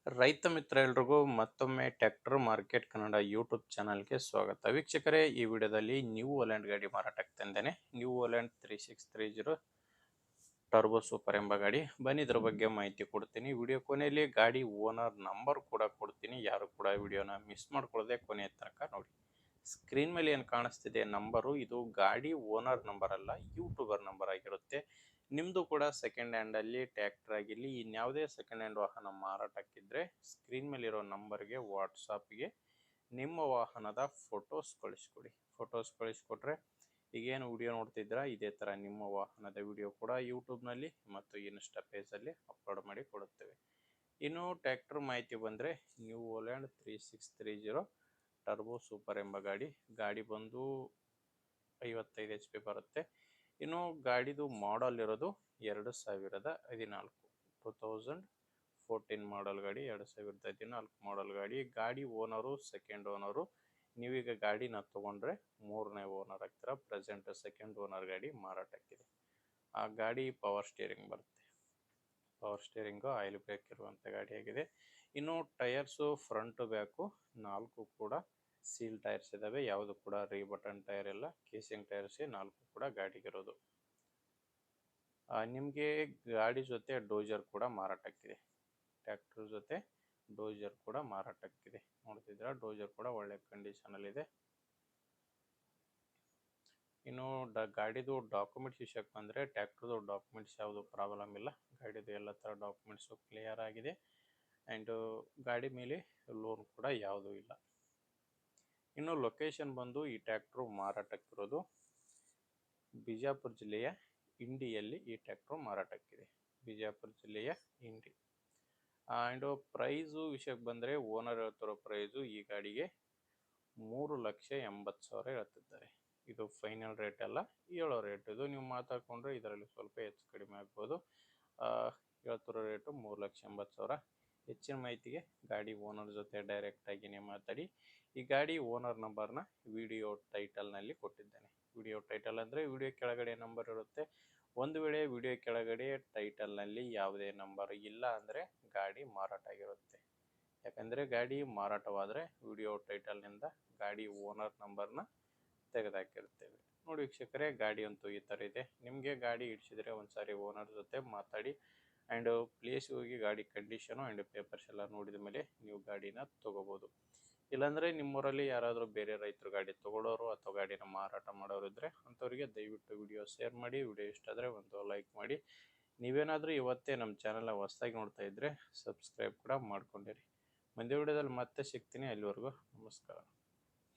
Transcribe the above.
ರೈತ ಮಿತ್ರ ಎಲ್ರಿಗೂ ಮತ್ತೊಮ್ಮೆ ಟ್ರ್ಯಾಕ್ಟರ್ ಮಾರ್ಕೆಟ್ ಕನ್ನಡ ಯೂಟ್ಯೂಬ್ ಚಾನಲ್ಗೆ ಸ್ವಾಗತ. ವೀಕ್ಷಕರೇ, ಈ ವಿಡಿಯೋದಲ್ಲಿ ನ್ಯೂ ಹೋಲ್ಯಾಂಡ್ ಗಾಡಿ ಮಾರಾಟಕ್ಕೆ ತಂದೇನೆ. ನ್ಯೂ ಹೋಲ್ಯಾಂಡ್ 3630 ಟರ್ಬೋ ಸೂಪರ್ ಎಂಬ ಗಾಡಿ. ಬನ್ನಿ ಇದ್ರ ಬಗ್ಗೆ ಮಾಹಿತಿ ಕೊಡ್ತೀನಿ. ವಿಡಿಯೋ ಕೊನೆಯಲ್ಲಿ ಗಾಡಿ ಓನರ್ ನಂಬರ್ ಕೂಡ ಕೊಡ್ತೀನಿ. ಯಾರು ಕೂಡ ವಿಡಿಯೋನ ಮಿಸ್ ಮಾಡ್ಕೊಳ್ಳದೆ ಕೊನೆಯ ತನಕ ನೋಡಿ. ಸ್ಕ್ರೀನ್ ಮೇಲೆ ಏನು ಕಾಣಿಸ್ತಿದೆ ನಂಬರು, ಇದು ಗಾಡಿ ಓನರ್ ನಂಬರ್ ಅಲ್ಲ, ಯೂಟ್ಯೂಬರ್ ನಂಬರ್ ಆಗಿರುತ್ತೆ. ನಿಮ್ಮದು ಕೂಡ ಸೆಕೆಂಡ್ ಹ್ಯಾಂಡಲ್ಲಿ ಟ್ರ್ಯಾಕ್ಟರ್ ಆಗಿರಲಿ, ಇನ್ಯಾವುದೇ ಸೆಕೆಂಡ್ ಹ್ಯಾಂಡ್ ವಾಹನ ಮಾರಾಟಕ್ಕಿದ್ರೆ ಸ್ಕ್ರೀನ್ ಮೇಲಿರೋ ನಂಬರ್ಗೆ ವಾಟ್ಸಾಪ್ಗೆ ನಿಮ್ಮ ವಾಹನದ ಫೋಟೋಸ್ ಕಳಿಸ್ಕೊಡಿ. ಫೋಟೋಸ್ ಕಳಿಸ್ಕೊಟ್ರೆ ಈಗೇನು ವಿಡಿಯೋ ನೋಡ್ತಿದ್ದೀರಾ, ಇದೇ ಥರ ನಿಮ್ಮ ವಾಹನದ ವಿಡಿಯೋ ಕೂಡ ಯೂಟ್ಯೂಬ್ನಲ್ಲಿ ಮತ್ತು ಇನ್ಸ್ಟಾ ಪೇಜಲ್ಲಿ ಅಪ್ಲೋಡ್ ಮಾಡಿ ಕೊಡುತ್ತೇವೆ. ಇನ್ನು ಟ್ರ್ಯಾಕ್ಟರ್ ಮಾಹಿತಿ ಬಂದರೆ, ನ್ಯೂ ಹೋಲ್ಯಾಂಡ್ 3630 ಟರ್ಬೋ ಸೂಪರ್ ಎಂಬ ಗಾಡಿ ಬಂದು 55 HP ಬರುತ್ತೆ. ಇನ್ನು ಗಾಡಿದು ಮಾಡಲ್ ಇರೋದು 2014 2014 ಮಾಡಲ್ ಗಾಡಿ, 2014 ಮಾಡಲ್ ಗಾಡಿ. ಗಾಡಿ ಓನರು ಸೆಕೆಂಡ್ ಓನರು. ನೀವೀಗ ಗಾಡಿನ ತೊಗೊಂಡ್ರೆ ಮೂರನೇ ಓನರ್ ಆಗ್ತೀರಾ. ಪ್ರೆಸೆಂಟ್ ಸೆಕೆಂಡ್ ಓನರ್ ಗಾಡಿ ಮಾರಾಟಕ್ಕಿದೆ. ಆ ಗಾಡಿ ಪವರ್ ಸ್ಟೇರಿಂಗ್ ಬರುತ್ತೆ. ಪವರ್ ಸ್ಟೇರಿಂಗು ಆಯಿಲ್ ಬ್ರೇಕ್ ಇರುವಂಥ ಗಾಡಿಯಾಗಿದೆ. ಇನ್ನು ಟೈರ್ಸು ಫ್ರಂಟು ಬ್ಯಾಕು ನಾಲ್ಕು ಕೂಡ ಸೀಲ್ ಟೈರ್ಸ್ ಇದ್ದಾವೆ. ಯಾವುದು ಕೂಡ ರೀಬಟನ್ ಟೈರ್ ಇಲ್ಲ, ಕೇಸಿಂಗ್ ಟೈರ್ಸೇ ನಾಲ್ಕು ಕೂಡ ಗಾಡಿಗಿರೋದು. ನಿಮಗೆ ಗಾಡಿ ಜೊತೆ ಡೋಜರ್ ಕೂಡ ಮಾರಾಟಕ್ಕಿದೆ. ಟ್ರ್ಯಾಕ್ಟರ್ ಜೊತೆ ಡೋಜರ್ ಕೂಡ ಮಾರಾಟಕ್ಕಿದೆ. ನೋಡ್ತಿದ್ದೀರಾ, ಡೋಜರ್ ಕೂಡ ಒಳ್ಳೆ ಕಂಡೀಷನಲ್ಲಿದೆ. ಇನ್ನು ಗಾಡಿದು ಡಾಕ್ಯುಮೆಂಟ್ಸ್ ವಿಷಯಕ್ಕೆ ಬಂದರೆ, ಟ್ರ್ಯಾಕ್ಟರ್ದು ಡಾಕ್ಯುಮೆಂಟ್ಸ್ ಯಾವುದು ಪ್ರಾಬ್ಲಮ್ ಇಲ್ಲ. ಗಾಡಿದು ಎಲ್ಲ ಥರ ಡಾಕ್ಯುಮೆಂಟ್ಸು ಕ್ಲಿಯರ್ ಆಗಿದೆ. ಆ್ಯಂಡು ಗಾಡಿ ಮೇಲೆ ಲೋನ್ ಕೂಡ ಯಾವುದೂ ಇಲ್ಲ. ಇನ್ನು ಲೊಕೇಶನ್ ಬಂದು ಈ ಟ್ರ್ಯಾಕ್ಟ್ರು ಮಾರಾಟಕ್ಕಿರೋದು ಬಿಜಾಪುರ ಜಿಲ್ಲೆಯ ಇಂಡಿಯಲ್ಲಿ ಈ ಟ್ರ್ಯಾಕ್ಟ್ರು ಮಾರಾಟಕ್ಕಿದೆ. ಬಿಜಾಪುರ ಜಿಲ್ಲೆಯ ಇಂಡಿ. ಆ್ಯಂಡು ಪ್ರೈಸು ವಿಷಯಕ್ಕೆ ಬಂದರೆ, ಓನರ್ ಹೇಳ್ತಿರೋ ಪ್ರೈಸು ಈ ಗಾಡಿಗೆ 3,80,000 ಹೇಳ್ತಿದ್ದಾರೆ. ಇದು ಫೈನಲ್ ರೇಟ್ ಅಲ್ಲ, ಹೇಳೋ ರೇಟ್. ಇದು ನೀವು ಮಾತಾಡಿಕೊಂಡ್ರೆ ಇದರಲ್ಲಿ ಸ್ವಲ್ಪ ಹೆಚ್ಚು ಕಡಿಮೆ ಆಗ್ಬೋದು. ಹೇಳ್ತಿರೋ ರೇಟು 3,80,000. ಹೆಚ್ಚಿನ ಮಾಹಿತಿಗೆ ಗಾಡಿ ಓನರ್ ಜೊತೆ ಡೈರೆಕ್ಟಾಗಿಯೇ ಮಾತಾಡಿ. ಈ ಗಾಡಿ ಓನರ್ ನಂಬರ್ನ ವಿಡಿಯೋ ಟೈಟಲ್ನಲ್ಲಿ ಕೊಟ್ಟಿದ್ದೇನೆ. ವಿಡಿಯೋ ಟೈಟಲ್ ಅಂದರೆ ವಿಡಿಯೋ ಕೆಳಗಡೆ ನಂಬರ್ ಇರುತ್ತೆ. ಒಂದು ವೇಳೆ ವಿಡಿಯೋ ಕೆಳಗಡೆ ಟೈಟಲ್ನಲ್ಲಿ ಯಾವುದೇ ನಂಬರ್ ಇಲ್ಲ ಅಂದರೆ ಗಾಡಿ ಮಾರಾಟ ಆಗಿರುತ್ತೆ. ಯಾಕಂದರೆ ಗಾಡಿ ಮಾರಾಟವಾದರೆ ವಿಡಿಯೋ ಟೈಟಲ್ನಿಂದ ಗಾಡಿ ಓನರ್ ನಂಬರ್ನ ತೆಗೆದುಹಾಕಿರ್ತೇವೆ. ನೋಡಿ ವೀಕ್ಷಕರೇ, ಗಾಡಿ ಅಂತೂ ಈ ಥರ ಇದೆ. ನಿಮಗೆ ಗಾಡಿ ಇಡಿಸಿದರೆ ಒಂದ್ಸಾರಿ ಓನರ್ ಜೊತೆ ಮಾತಾಡಿ. ಆ್ಯಂಡ್ ಪ್ಲೇಸ್ಗೆ ಹೋಗಿ ಗಾಡಿ ಕಂಡೀಷನು ಆ್ಯಂಡ್ ಪೇಪರ್ಸ್ ಎಲ್ಲ ನೋಡಿದ ಮೇಲೆ ನೀವು ಗಾಡಿನ ತೊಗೋಬೋದು. ಇಲ್ಲಾಂದರೆ ನಿಮ್ಮೂರಲ್ಲಿ ಯಾರಾದರೂ ಬೇರೆ ರೈತರು ಗಾಡಿ ತೊಗೊಳ್ಳೋರು ಅಥವಾ ಗಾಡಿನ ಮಾರಾಟ ಮಾಡೋರು ಇದ್ದರೆ ಅಂಥವ್ರಿಗೆ ದಯವಿಟ್ಟು ವಿಡಿಯೋ ಶೇರ್ ಮಾಡಿ. ವಿಡಿಯೋ ಇಷ್ಟ ಆದರೆ ಒಂದು ಲೈಕ್ ಮಾಡಿ. ನೀವೇನಾದರೂ ಇವತ್ತೇ ನಮ್ಮ ಚಾನಲ್ನ ಹೊಸದಾಗಿ ನೋಡ್ತಾ ಇದ್ದರೆ ಸಬ್ಸ್ಕ್ರೈಬ್ ಕೂಡ ಮಾಡ್ಕೊಂಡಿರಿ. ಮುಂದೆ ವಿಡಿಯೋದಲ್ಲಿ ಮತ್ತೆ ಸಿಗ್ತೀನಿ. ಅಲ್ಲಿವರೆಗೂ ನಮಸ್ಕಾರ.